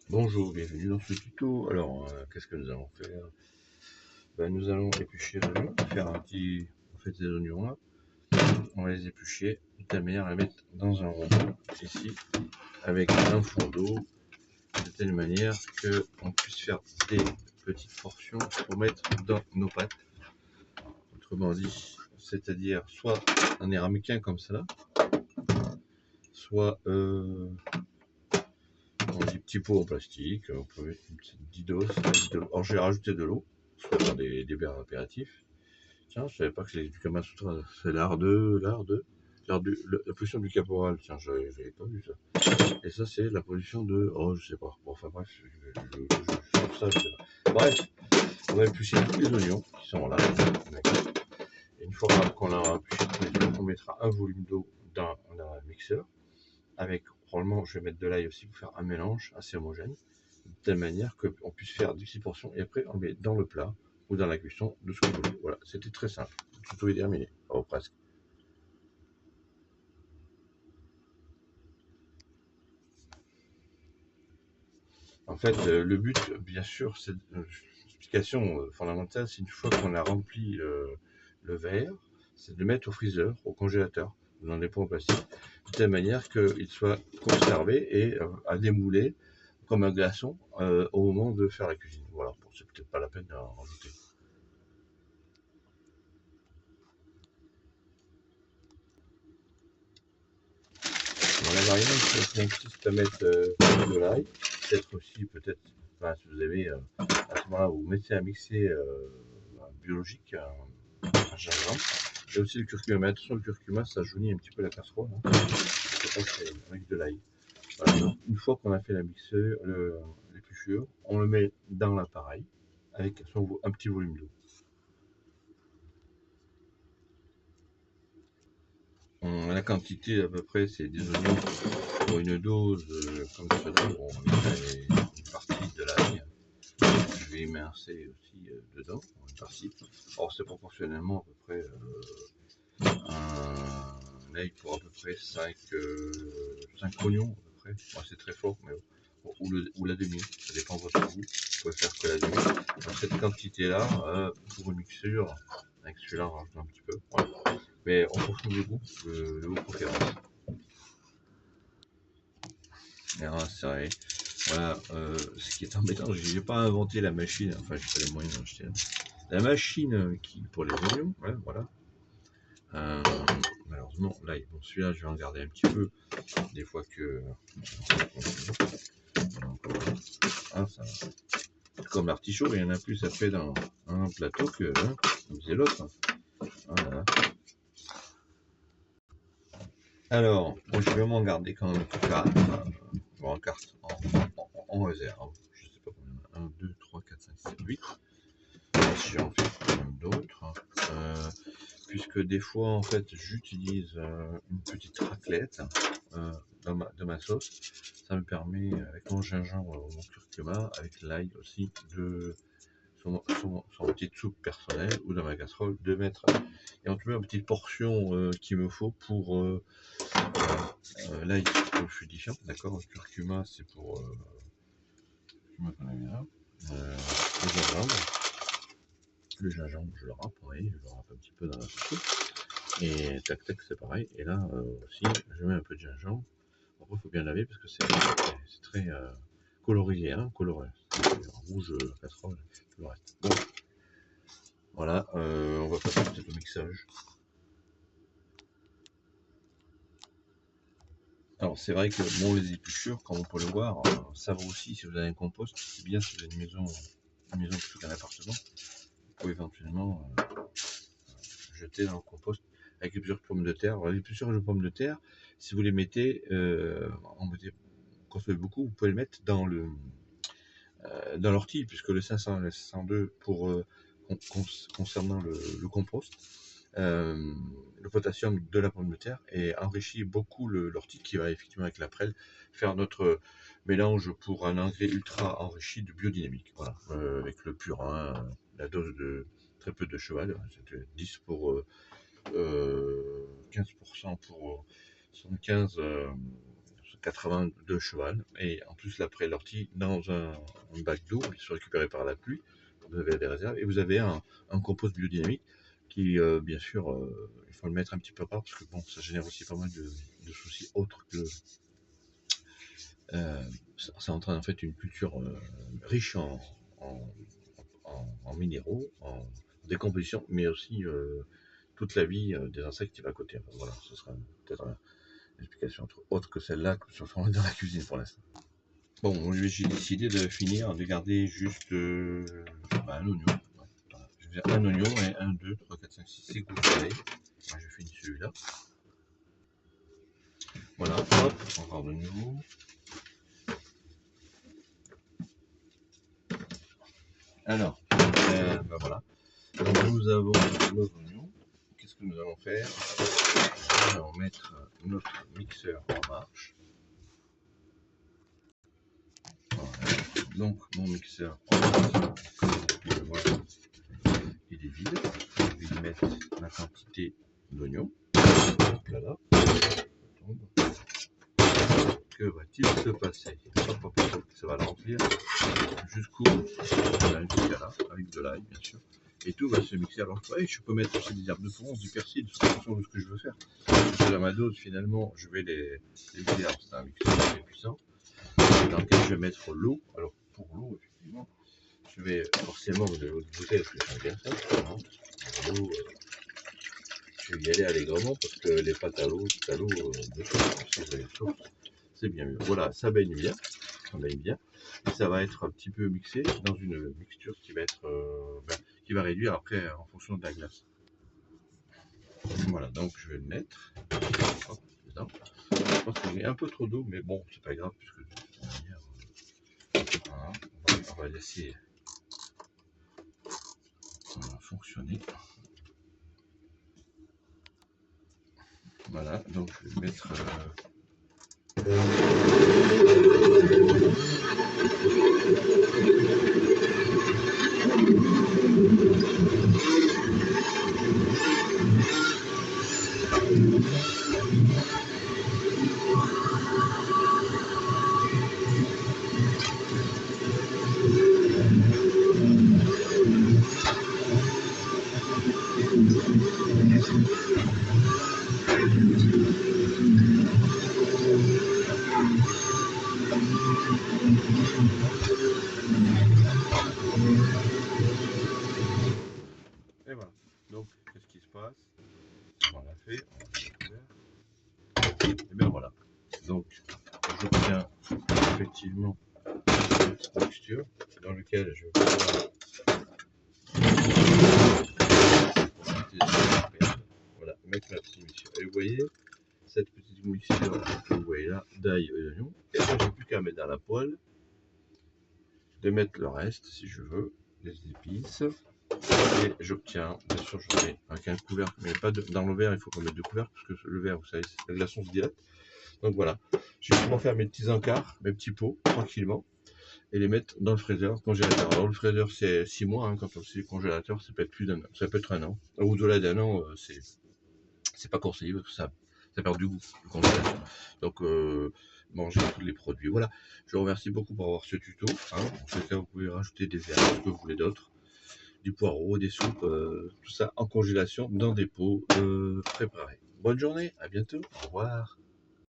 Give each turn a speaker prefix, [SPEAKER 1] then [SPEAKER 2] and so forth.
[SPEAKER 1] Bonjour, bienvenue dans ce tuto. Alors, qu'est-ce que nous allons faire? Nous allons éplucher les oignons, faire un petit... En fait, les oignons là, on va les éplucher de telle manière à les mettre dans un rond ici, avec un fond d'eau, de telle manière qu'on puisse faire des petites portions pour mettre dans nos pâtes. Autrement dit, c'est-à-dire soit un air ramequin comme ça là, soit dans des petits pots en plastique, on peut mettre une petite didos. Alors j'ai rajouté de l'eau, soit dans des verres apéritifs. Tiens, je savais pas que les du Kama Sutra, c'est la position du caporal. Tiens, j'avais pas vu ça. Et ça, c'est la position de, oh, je sais pas. Bon, enfin bref, je trouve ça, je sais pas. Bref, on va éplucher tous les oignons qui sont là. Et une fois qu'on a épluché tous les oignons, on mettra un volume d'eau dans un mixeur. Avec, probablement, je vais mettre de l'ail aussi pour faire un mélange assez homogène, de telle manière qu'on puisse faire 10 portions et après on met dans le plat ou dans la cuisson de ce qu'on veut. Voilà, c'était très simple. Le tuto est terminé. Oh, presque. En fait, le but, bien sûr, c'est l'explication fondamentale, c'est une fois qu'on a rempli le verre, c'est de le mettre au freezer, au congélateur, dans des pots en plastique, de telle manière qu'il soit conservé et à démouler comme un glaçon au moment de faire la cuisine. Voilà, bon, c'est peut-être pas la peine d'en rajouter. Dans la variante, ça consiste à mettre de l'ail, peut-être aussi, peut-être, enfin, si vous avez, à ce moment-là, vous mettez à mixer biologique, un gingembre, et aussi le curcuma. Mais attention, le curcuma, ça jaunit un petit peu la casserole, hein. C'est pas c'est avec de l'ail. Voilà. Donc, une fois qu'on a fait la mixeur, l'épluchure, on le met dans l'appareil avec un petit volume d'eau. La quantité à peu près, c'est des oignons pour une dose comme cela. Bon, on mettrait une partie de l'ail. Je vais immerser aussi dedans, une partie. Or, c'est proportionnellement à peu près un ail pour à peu près 5 oignons, à peu près. Bon, c'est très fort, mais ou la demi, ça dépend de votre goût. Vous pouvez faire que la demi. Donc, cette quantité-là, pour une mixture, avec celui-là, on rajoute un petit peu. Voilà. Mais en fonction du goût, de vos préférences. C'est vrai. Voilà, ce qui est embêtant, j'ai pas inventé la machine, enfin j'ai pas les moyens d'en acheter. La machine qui pour les oignons, ouais, voilà. Malheureusement, là, bon, celui-là, je vais en garder un petit peu, des fois que. Ah, ça, comme l'artichaut, il y en a plus après dans un plateau que comme disait l'autre. Voilà. Alors, moi, je vais m'en garder quand même 4, en carte, en réserve. Je sais pas combien. 1, 2, 3, 4, 5, 6, 7, 8. Si j'en fais d'autres. Puisque des fois, en fait, j'utilise une petite raclette de ma sauce. Ça me permet, avec mon gingembre, mon curcuma, avec l'ail aussi, de son petite soupe personnelle ou dans ma casserole, de mettre éventuellement une petite portion qu'il me faut pour l'ail fluidifiant, d'accord. Le curcuma, c'est pour le gingembre. Le gingembre, je le râpe, oui, je le râpe un petit peu dans la soupe. Et tac tac, c'est pareil. Et là aussi, je mets un peu de gingembre. Après, il faut bien laver parce que c'est très colorisé, hein, coloré. Rouge, casserole, tout le reste. Bon, voilà, on va passer peut-être au mixage. Alors, c'est vrai que bon, les épluchures, comme on peut le voir, ça va aussi si vous avez un compost. C'est bien si vous avez une maison plutôt qu'un appartement. Vous pouvez éventuellement jeter dans le compost avec les plusieurs pommes de terre. Alors, les plusieurs pommes de terre, si vous les mettez, en consommez beaucoup, vous pouvez les mettre dans l'ortie, puisque le 500 et le 502 concernant le compost, le potassium de la pomme de terre et enrichit beaucoup l'ortie qui va effectivement avec la prêle faire notre mélange pour un engrais ultra enrichi de biodynamique. Voilà, avec le purin, la dose de très peu de cheval, c'était 10 pour 15% pour 75 80 de cheval. Et en plus, l'après l'ortie dans un bac d'eau qui sont récupérés par la pluie. Vous avez des réserves et vous avez un compost biodynamique qui, bien sûr, il faut le mettre un petit peu rare parce que bon, ça génère aussi pas mal de soucis autres que ça entraîne en fait une culture riche en minéraux, en décomposition, mais aussi toute la vie des insectes qui va à côté. Enfin, voilà, ce sera peut-être une explication autre que celle-là que sur dans la cuisine pour l'instant. Bon, j'ai décidé de finir, de garder juste un oignon. Voilà. Je vais faire un oignon et 1, 2, 3, 4, 5, 6 égouts de soleil. Je finis celui-là. Voilà, hop, encore de nouveau. Alors, ben voilà. Donc, nous avons nos oignons. Qu'est-ce que nous allons faire? Nous allons mettre notre mixeur en marche. Voilà. Donc, mon mixeur en marche, voilà, il est vide. Je vais y mettre la quantité d'oignons. Là, là. Que va-t-il se passer? Ça va le remplir jusqu'au là, avec de l'ail, bien sûr. Et tout va se mixer. Alors, ouais, je peux mettre aussi des herbes de Provence, du persil, en fonction de ce que je veux faire. Parce que dans ma dose, finalement, je vais les mixer. C'est un mixeur très puissant dans lequel je vais mettre l'eau. Alors, pour l'eau, effectivement, je vais forcément, vous avez votre bouteille, parce que j'aime bien ça. L'eau, je vais y aller allègrement parce que les pâtes à l'eau, de source, c'est bien mieux. Voilà, ça baigne bien. Et ça va être un petit peu mixé dans une mixture qui va être qui va réduire après en fonction de la glace. Voilà, donc je vais le mettre. Hop, dedans. Je pense que j'ai un peu trop d'eau, mais bon, c'est pas grave puisque voilà, on va laisser fonctionner. Voilà, donc je vais mettre et voilà. Donc, qu'est-ce qui se passe? On l'a fait, et bien voilà. Donc, j'obtiens effectivement une texture dans laquelle je vais pouvoir voilà, mettre ma petite mixture. Et vous voyez, cette petite mixture que vous voyez là, d'ail et d'oignon, et là, j'ai plus qu'à mettre dans la poêle, de mettre le reste si je veux, les épices. Et j'obtiens, bien sûr, je mets avec un couvercle, mais pas dans le verre, il faut qu'on mette 2 couvercles, parce que le verre, vous savez, la glaçon se dilate. Donc voilà, je vais pouvoir faire mes petits encarts, mes petits pots, tranquillement, et les mettre dans le freezer, congélateur. Alors le freezer, c'est 6 mois, hein, quand on sait congélateur, ça peut être plus d'un an, ça peut être un an. Au-delà d'un an, c'est pas conseillé, parce que ça perd du goût, le congélation. Donc, manger tous les produits. Voilà, je vous remercie beaucoup pour avoir ce tuto. Hein. En tout cas, vous pouvez rajouter des herbes, ce que vous voulez d'autre. Du poireau, des soupes, tout ça en congélation dans des pots préparés. Bonne journée, à bientôt, au revoir.